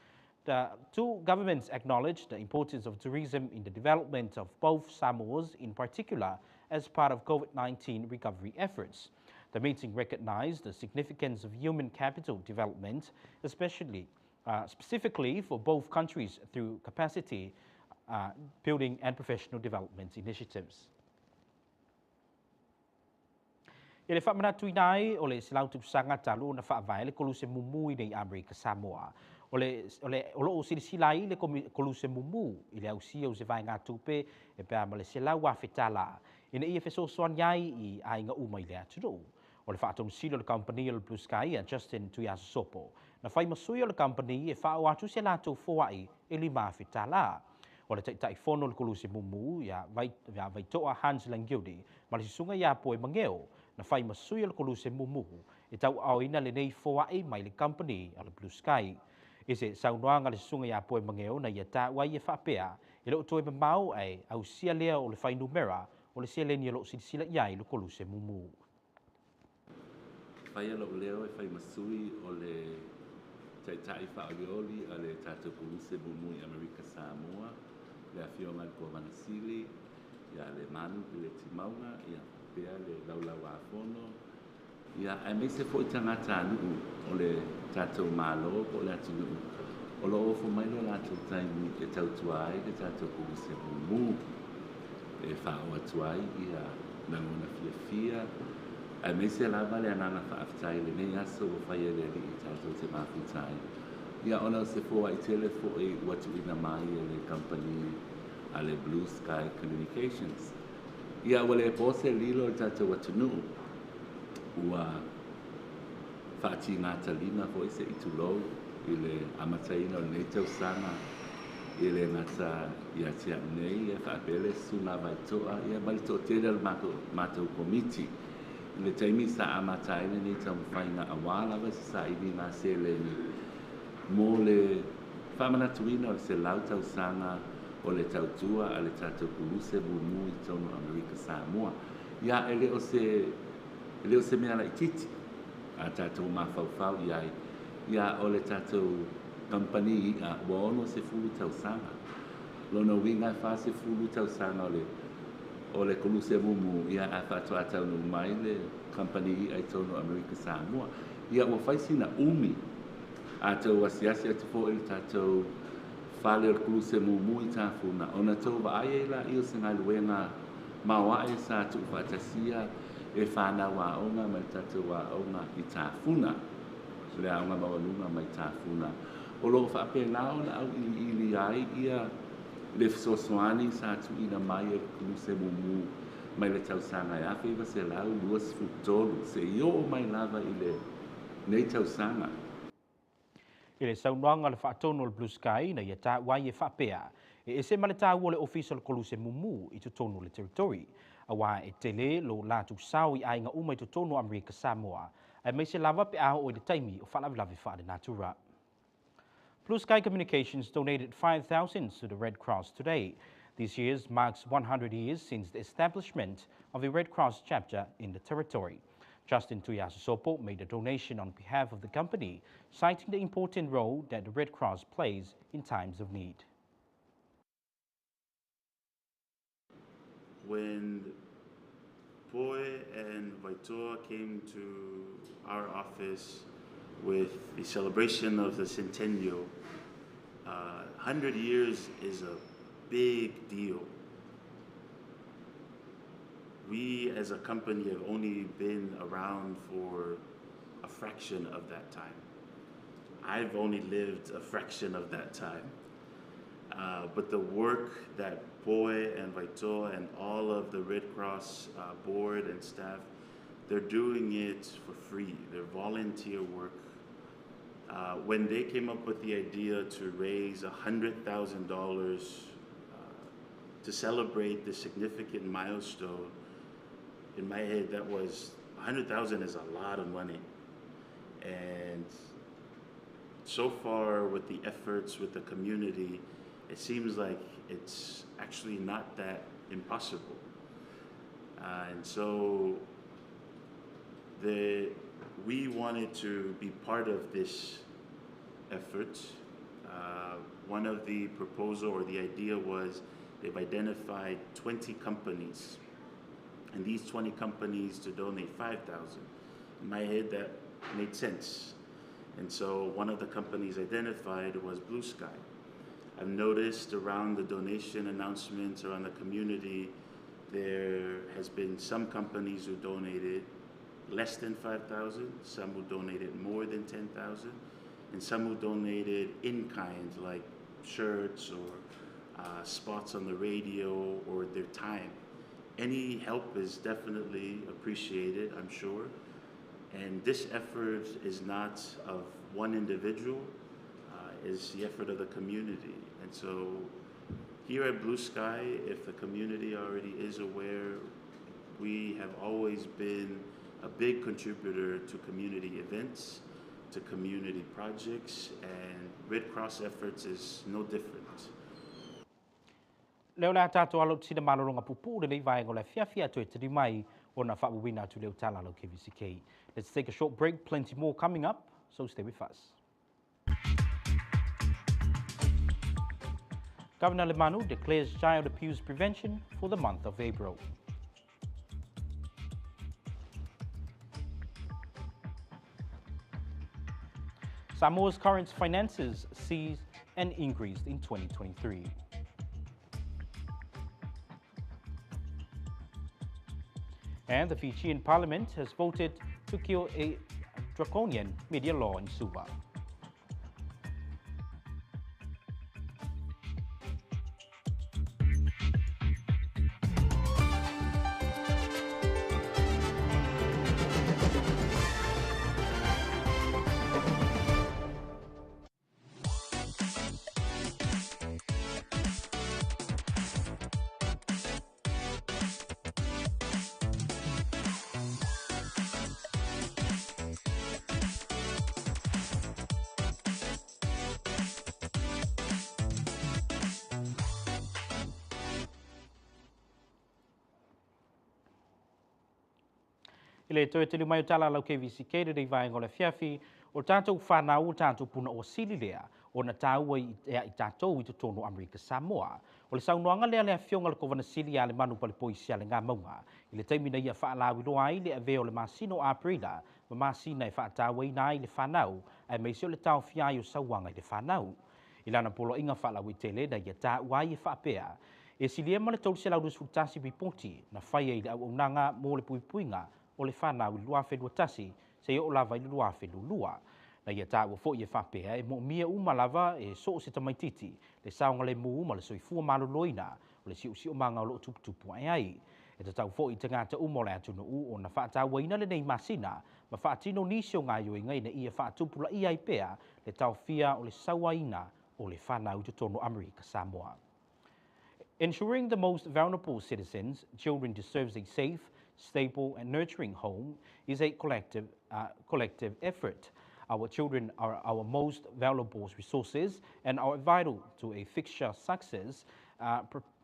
The two governments acknowledged the importance of tourism in the development of both Samoas, in particular as part of COVID-19 recovery efforts. The meeting recognized the significance of human capital development, specifically for both countries through capacity building and professional development initiatives. Ele whamanatu inai o le silautupusaga talu na whaavae le koluse mumu i nei Amerika Samoa. O loo sirisila i le koluse mumu i le ausia o se vai ngā tupe e pēr ma le silau a whetala. Ina ia whesosoan iai i ainga uma i le atunu. O le whaatonu silo le company o le Blue Sky a Justin Tuiasosopo. Na whai masui o le company e whao atu se lātou fōai e lima whetala. O le taitai whono le koluse mumu ia vaitoa Hans Langildi ma le sisunga ia poe mangeo na whai masui o le koluse mumu e tau au ina le nei fōai mai le company o le Blue Sky. E se saunoanga le sisunga ia poe mangeo na ia tā wai e whapea e loo toe mamau ai au sia lea o le whai numera o le sia leni o loo sirisila iai le koluse mumu.
Whai alo leo e whai masui o le taitai whaolioli a le tātou koluse mumu i Amerika Samoa. Le afio mai ko manasili ya le manu le timauna ya pea le laulau a fono ya ai me se foi tangata nu o le tatou malo o le atu o lo fo mai lo latou taimi e tau tuai ke tatou ku se mu e fa o tuai ya nangona fia ai me se lava le anana whaafetai le nei aso o whai e le li I tātou te mawhitai. Ia ona se fōa I tele fō I watu ina mai e le company a le Blue Sky Communications. Ia wale e pōse lilo o tātou watu nuu ua whaati ngā talina fō I se I tulou I le amataina o nei tausanga I le ngata ia tia nei e whaapele suna vai toa ia mali tō tere al mātou komiti. Le taimi sa amataina ni tau whainga awala wa sa ini ngā se le ni. Mō le whamanatuina o se lau tausanga o le tautua a le tātou kuruse bumu I tono Amerika Samoa. Ia ele o se mea la ititi a tātou mawhauwhau iai. Ia o le tātou company I a waono se fulu tausanga. Lono winga wha se fulu tausanga o le kuruse bumu ia a whatua tau no mai le company I tono Amerika Samoa. Ia o whaisina umi a tau wasiasi atu fo ili tātou whale o kuruse bumu I tāwhuna. Ona tau wa aia ila I o se ngai luenga mawa e sa tu whatasia e whana wa onga mai tātou wa onga I tāwhuna. Le aonga mawanunga mai tāwhuna. O lo whape nao na au ili ai ia le fisosoani sa tu ina mai e kuruse bumu mai le tausanga e awhi wa se lau luas futolu se io o mai lava I le nei tausanga.
I le saunoanga le whaatono le Blue Sky na ia tā wai e whapea e se male tā ua le official kuruse mumu I tutono le territory. A wā e tele lo lātu sau I ainga uma I tutono Amerika Samoa. Ai mai se lava pe aho o le taimi o whalavilavi whaade natura. Blue Sky Communications donated 5,000 to the Red Cross today. This year marks 100 years since the establishment of the Red Cross chapter in the territory. Justin Tuyasosopo made a donation on behalf of the company, citing the important role that the Red Cross plays in times of need.
When Poe and Vaitoa came to our office with the celebration of the centennial, 100 years is a big deal. We as a company have only been around for a fraction of that time. I've only lived a fraction of that time. But the work that Poe and Vaitoa and all of the Red Cross board and staff, they're doing it for free. They're volunteer work. When they came up with the idea to raise $100,000 to celebrate the significant milestone, in my head that was, 100,000 is a lot of money. And so far with the efforts with the community, it seems like it's actually not that impossible. And so we wanted to be part of this effort. One of the proposal or the idea was they've identified 20 companies, and these 20 companies to donate 5,000. In my head, that made sense. And so one of the companies identified was Blue Sky. I've noticed around the donation announcements around the community, there has been some companies who donated less than 5,000, some who donated more than 10,000, and some who donated in kind, like shirts or spots on the radio or their time. Any help is definitely appreciated, I'm sure. And this effort is not of one individual, it's the effort of the community. And so here at Blue Sky, if the community already is aware, we have always been a big contributor to community events, to community projects, and Red Cross efforts is no different.
Leo la tātou alo tina malolonga pupu nei vai ngola fiafia to te mai o na whapuwina tu leo tala lo KVZK. Let's take a short break, plenty more coming up, so stay with us. Governor Lemanu declares child abuse prevention for the month of April. Samoa's current finances sees an increase in 2023. And the Fijian parliament has voted to kill a draconian media law in Suva. Ile toe tele mai o tala lau KVZK de vai ngole fiafi o tātou whanau o tātou puna o sili lea o na tāua i tātou i totono Amerika Samoa. O le saunoanga lea lea fionga le kovana sili a le manu pale poisi a le ngā maunga. I le taimina ia whaalawi loa ai le aveo le masino a Aprila ma masina i whaataua i nā i le whanau ai meisi o le tau fiai o sauanga i le whanau. I lana polo inga whaalawi tele na ia tāua i whaapea. E silia ma le tolu se laudus futasi bipoti na whaia i le au unanga mo le puipuinga o le whanau i lua whenua tasi, se o lava i lua whenua lua. Na ia tāua fo i e whapea e mo mia uma lava e so o se tamaititi, le saonga le mu ma le soifua maloloina, o le si o manga o lo tuputupu ai ai. E te tau fo i te ngāta uma o le atunu o na whaataua ina le nei masina, ma whaatino nisi o ngā yoinga ina ia whaatupula i ai pea, le tau fia o le saua ina o le whanau te tono Amerika Samoa. Ensuring the most vulnerable citizens, children deserves a safe, stable and nurturing home is a collective effort. Our children are our most valuable resources and are vital to a future success,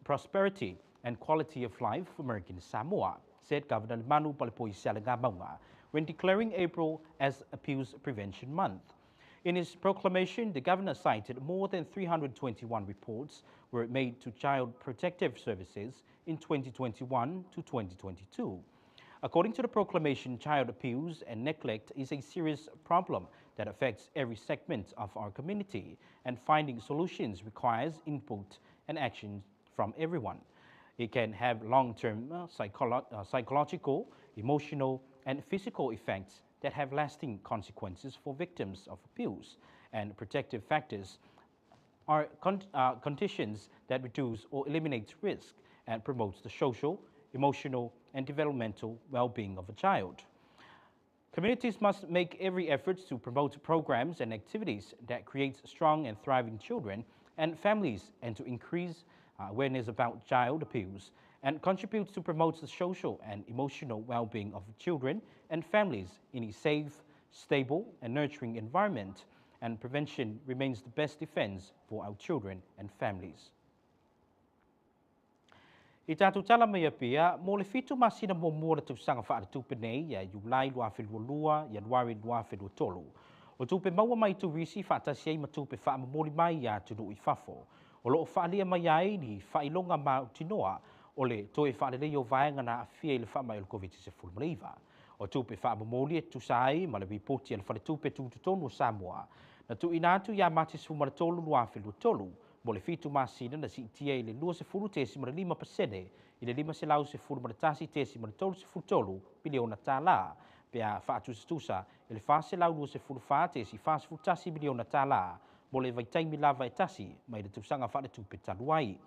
prosperity and quality of life for American Samoa, said Governor Manu Palipoisialenga Maunga when declaring April as Abuse Prevention Month. In his proclamation, the governor cited more than 321 reports were made to Child Protective Services in 2021 to 2022. According to the proclamation, child abuse and neglect is a serious problem that affects every segment of our community, and finding solutions requires input and action from everyone. It can have long-term psychological, emotional, and physical effects that have lasting consequences for victims of abuse, and protective factors are conditions that reduce or eliminate risk and promotes the social, emotional, and developmental well-being of a child. Communities must make every effort to promote programs and activities that create strong and thriving children and families, and to increase awareness about child abuse, and contribute to promote the social and emotional well-being of children and families in a safe, stable, and nurturing environment. And prevention remains the best defense for our children and families. I tātou tala mea pia, mō le fitu masina mō mōra tu sanga whaare tupe nei, ia Julai lua whenua lua, Januari lua whenua tolu. O tupe maua mai tu risi whaatasi ei ma tupe wha mamori mai ia tunu i whafo. O loo whaalia mai ai ni whailonga ma tinoa, o le toe whaalelei o vaenga na awhia i le wha mai o le COVID-19. O tupe wha mamori e tu sai, ma le ripoti al whale tupe tūtutonu o Samoa. Na tu inatu ia matis fumara tolu lua whenua tolu, mo le fitu masina na sitia i le 2.5% i le 5.3 biliona tālā, pea whaatusa i le 4.4 biliona tālā, mo le vaitaimi lava e tasi mai le tusanga whale tupe taluai.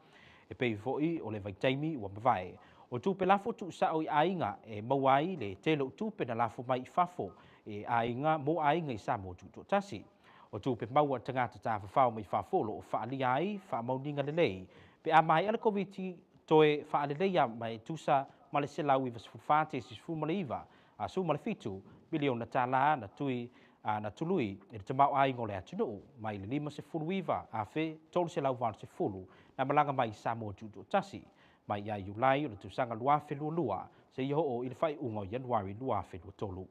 E pei foi o le vaitaimi ua mawai. O tupe lafo tu sao i ainga e mawai le telo tupe na lafo mai i fafo e ainga mo ainga i Samoa tuto tasi. O tupe maua tangata tā whawhau mai whawholo o whaalia ai, whaamauninga lelei. Pe a mai ala COVID toe whaalelea mai tusa ma le selau i vasfufate si fumaleiva, a sumale fitu, biliona tālā na tui na tului e te mau ai ngole atunu, mai le 5.10 a fe tolu selau vānu se fulu, na malanga mai Samoa tuto tasi, mai ia Julai o le tusanga lua whenua lua, se iho o i le whai unga o Januari lua whenua tolu.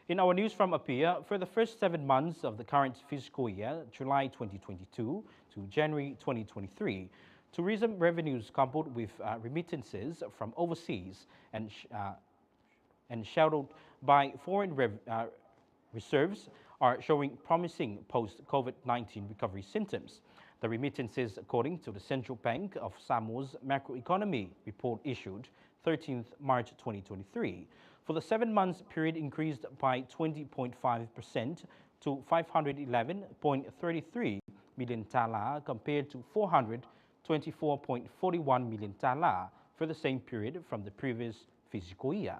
In our news from Apia, for the first 7 months of the current fiscal year, July 2022 to January 2023, tourism revenues coupled with remittances from overseas and shadowed by foreign reserves are showing promising post-COVID-19 recovery symptoms. The remittances, according to the Central Bank of Samoa's macroeconomy report issued 13th March 2023. For the 7 months period increased by 20.5% to 511.33 million tala compared to 424.41 million tala for the same period from the previous fiscal year.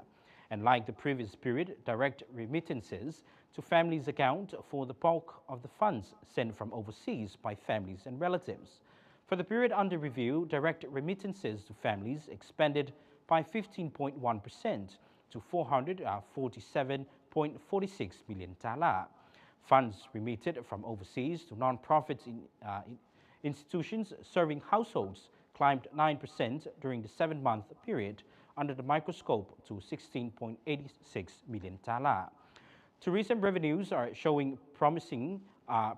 And like the previous period, direct remittances to families account for the bulk of the funds sent from overseas by families and relatives. For the period under review, direct remittances to families expanded by 15.1% to 447.46 million tala. Funds remitted from overseas to non-profit institutions serving households climbed 9% during the 7-month period under the microscope to 16.86 million tala. Tourism revenues are showing promising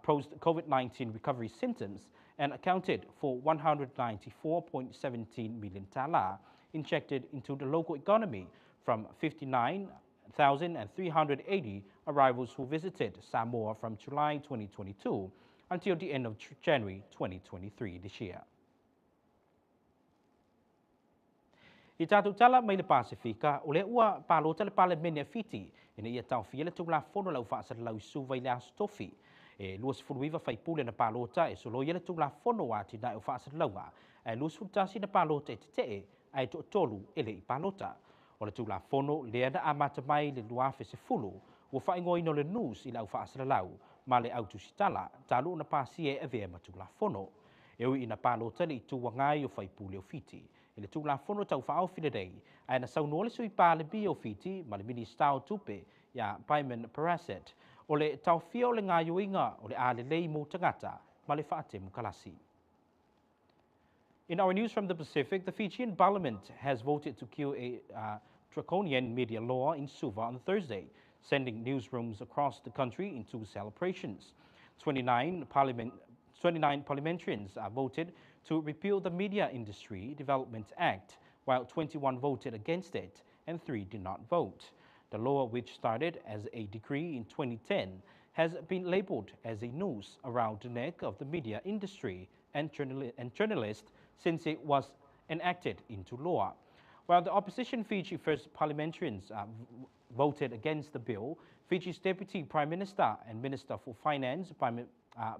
post-COVID-19 recovery symptoms and accounted for 194.17 million tala injected into the local economy from 59,380 arrivals who visited Samoa from July 2022 until the end of January 2023 this year. I tātou tala mai le Pasifika, o le ua pālota le pale mene fiti, ina ia tau fia le tūla fono lau whaasara lau suva i le astofi. E luas furuiva whaipule na pālota e solo ia le tūla fono wa tina e whaasara laua, e luas fultasi na pālota e te ai to tolu ele I pālota. O le tūla fono lea na amata mai le luafe se fulu, ua whaingoi no le nus I lau whaasara lau, ma le autusitala, talu na pāsie e vea ma tūla fono. E ui ina pālota le I tūwa ngai o whaipule o fiti. I le tūla fono tau whaau while dei, ai na saunoa le sui pāle bi o fiti, ma le mini stau tupe, ia Paiman Paraset, o le tau fia o le ngā yuinga o le ale lei mo tangata, ma le whaate mukalasi. In our news from the Pacific, the Fijian parliament has voted to kill a draconian media law in Suva on Thursday, sending newsrooms across the country into celebrations. 29 parliamentarians voted to repeal the Media Industry Development Act, while 21 voted against it and 3 did not vote. The law, which started as a decree in 2010, has been labeled as a noose around the neck of the media industry and journalists since it was enacted into law. While the opposition Fiji First parliamentarians voted against the bill, Fiji's Deputy Prime Minister and Minister for Finance,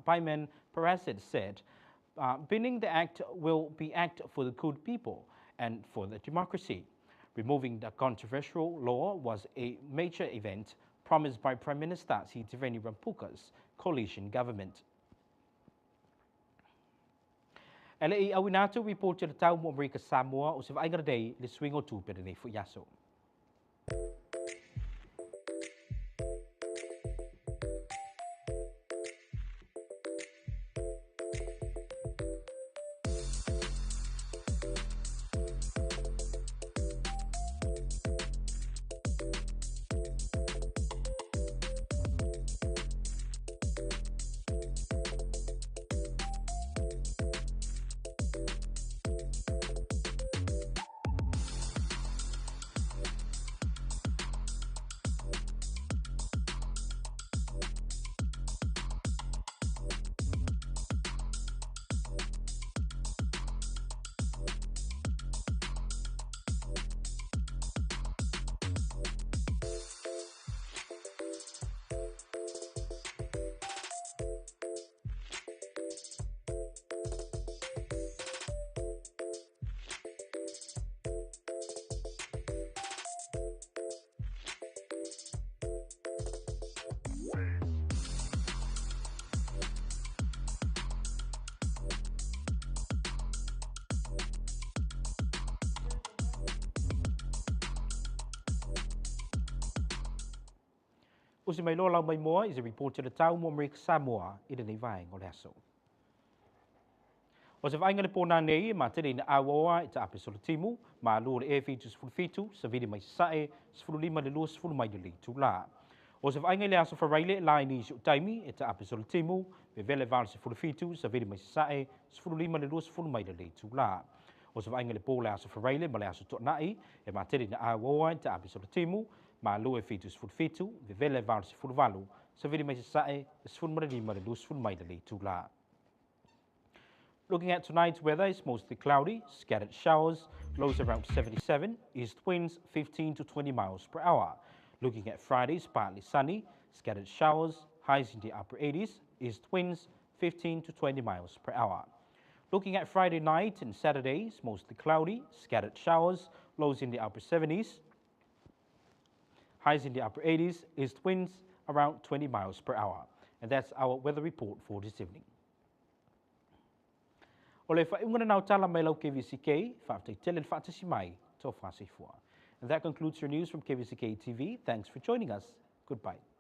Paiman Paraset, said, binning the act will be act for the good people and for the democracy. Removing the controversial law was a major event promised by Prime Minister Sitiveni Rampuka's coalition government. LA awinatu reported the tau mo America Samoa o se vaingara dei le swingo tu pere nei fu yaso. O se mai loa lau mai moa is a report to the tau mo America Samoa I the nei vai ngō leaso. O se vainga le pōna nei ma tere na awawa I ta apesola timu ma lua le e fitu sa vidi mai sae sfuru lima le lua sfuru mai le tu la. O se vainga le aso wharaile la ini si taimi e ta apesola timu me vele val sfuru fitu sa vidi mai sae sfuru lima le lua sfuru mai le tu la. O se vainga le pō le aso wharaile ma le aso tōnai e ma tere na awawa I ta apesola timu ma lua e fitu, ve vele val se furvalu, sa vidi mai se sae, se fun mara lima le lua se fun mai le tu la. Looking at tonight's weather, it's mostly cloudy, scattered showers, lows around 77, east winds 15 to 20 miles per hour. Looking at Friday, it's partly sunny, scattered showers, highs in the upper 80s, east winds 15 to 20 miles per hour. Looking at Friday night and Saturday, it's mostly cloudy, scattered showers, lows in the upper 70s, highs in the upper 80s, east winds around 20 miles per hour. And that's our weather report for this evening. O le whaingana nau tala mai lau KVZK, whaaftai tele whaatasi mai, tō whaasifua. And that concludes your news from KVZK TV. Thanks for joining us. Goodbye.